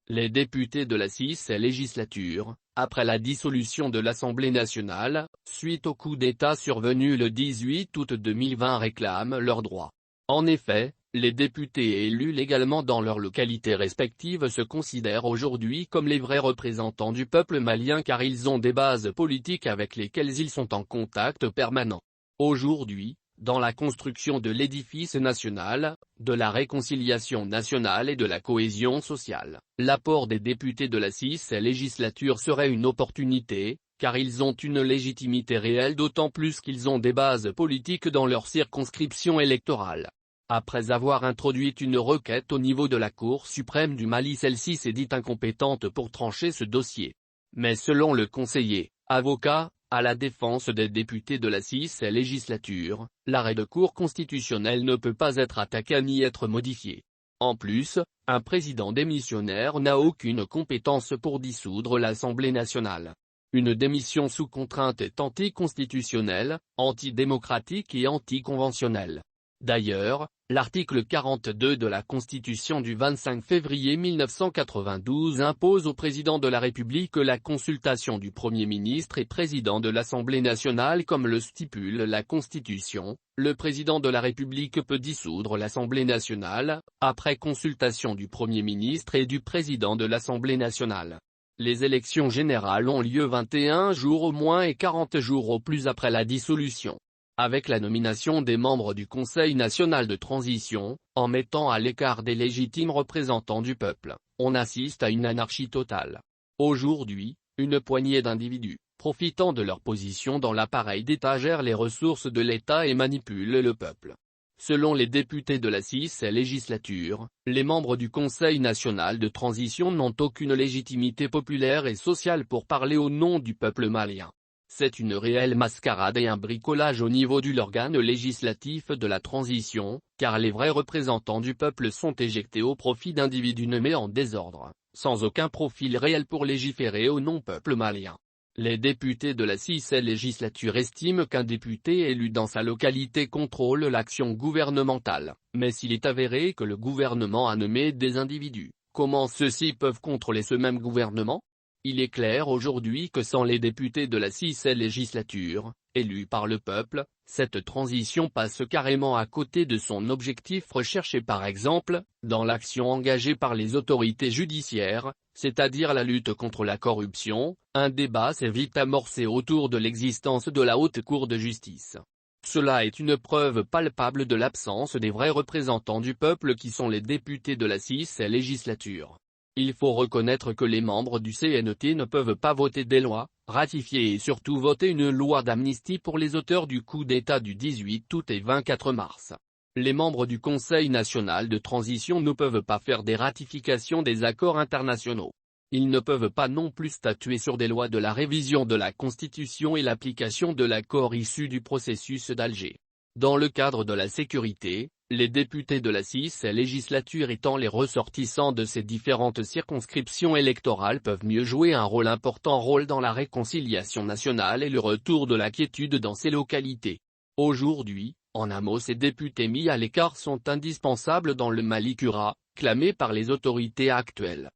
Les députés de la 6e législature, après la dissolution de l'Assemblée nationale, suite au coup d'État survenu le 18 août 2020 réclament leurs droits. En effet, les députés élus légalement dans leurs localités respectives se considèrent aujourd'hui comme les vrais représentants du peuple malien car ils ont des bases politiques avec lesquelles ils sont en contact permanent. Aujourd'hui, dans la construction de l'édifice national, de la réconciliation nationale et de la cohésion sociale, l'apport des députés de la 6e législature serait une opportunité, car ils ont une légitimité réelle d'autant plus qu'ils ont des bases politiques dans leur circonscription électorale. Après avoir introduit une requête au niveau de la Cour suprême du Mali, celle-ci s'est dite incompétente pour trancher ce dossier. Mais selon le conseiller, avocat, à la défense des députés de la 6e législature, l'arrêt de Cour constitutionnelle ne peut pas être attaqué ni être modifié. En plus, un président démissionnaire n'a aucune compétence pour dissoudre l'Assemblée nationale. Une démission sous contrainte est anticonstitutionnelle, antidémocratique et anticonventionnelle. D'ailleurs, l'article 42 de la Constitution du 25 février 1992 impose au président de la République la consultation du Premier ministre et président de l'Assemblée nationale comme le stipule la Constitution. Le président de la République peut dissoudre l'Assemblée nationale, après consultation du Premier ministre et du président de l'Assemblée nationale. Les élections générales ont lieu 21 jours au moins et 40 jours au plus après la dissolution. Avec la nomination des membres du Conseil national de transition, en mettant à l'écart des légitimes représentants du peuple, on assiste à une anarchie totale. Aujourd'hui, une poignée d'individus, profitant de leur position dans l'appareil d'État, gèrent les ressources de l'État et manipulent le peuple. Selon les députés de la 6e législature, les membres du Conseil national de transition n'ont aucune légitimité populaire et sociale pour parler au nom du peuple malien. C'est une réelle mascarade et un bricolage au niveau de l'organe législatif de la transition, car les vrais représentants du peuple sont éjectés au profit d'individus nommés en désordre, sans aucun profil réel pour légiférer au non-peuple malien. Les députés de la 6e législature estiment qu'un député élu dans sa localité contrôle l'action gouvernementale, mais s'il est avéré que le gouvernement a nommé des individus, comment ceux-ci peuvent contrôler ce même gouvernement ? Il est clair aujourd'hui que sans les députés de la 6e législature, élus par le peuple, cette transition passe carrément à côté de son objectif recherché par exemple, dans l'action engagée par les autorités judiciaires, c'est-à-dire la lutte contre la corruption. Un débat s'est vite amorcé autour de l'existence de la Haute Cour de justice. Cela est une preuve palpable de l'absence des vrais représentants du peuple qui sont les députés de la 6e législature. Il faut reconnaître que les membres du CNT ne peuvent pas voter des lois, ratifier et surtout voter une loi d'amnistie pour les auteurs du coup d'État du 18 août et 24 mars. Les membres du Conseil national de transition ne peuvent pas faire des ratifications des accords internationaux. Ils ne peuvent pas non plus statuer sur des lois de la révision de la Constitution et l'application de l'accord issu du processus d'Alger. Dans le cadre de la sécurité, les députés de la 6e législature étant les ressortissants de ces différentes circonscriptions électorales peuvent mieux jouer un important rôle dans la réconciliation nationale et le retour de la quiétude dans ces localités. Aujourd'hui, en un mot, ces députés mis à l'écart sont indispensables dans le Mali clamé par les autorités actuelles.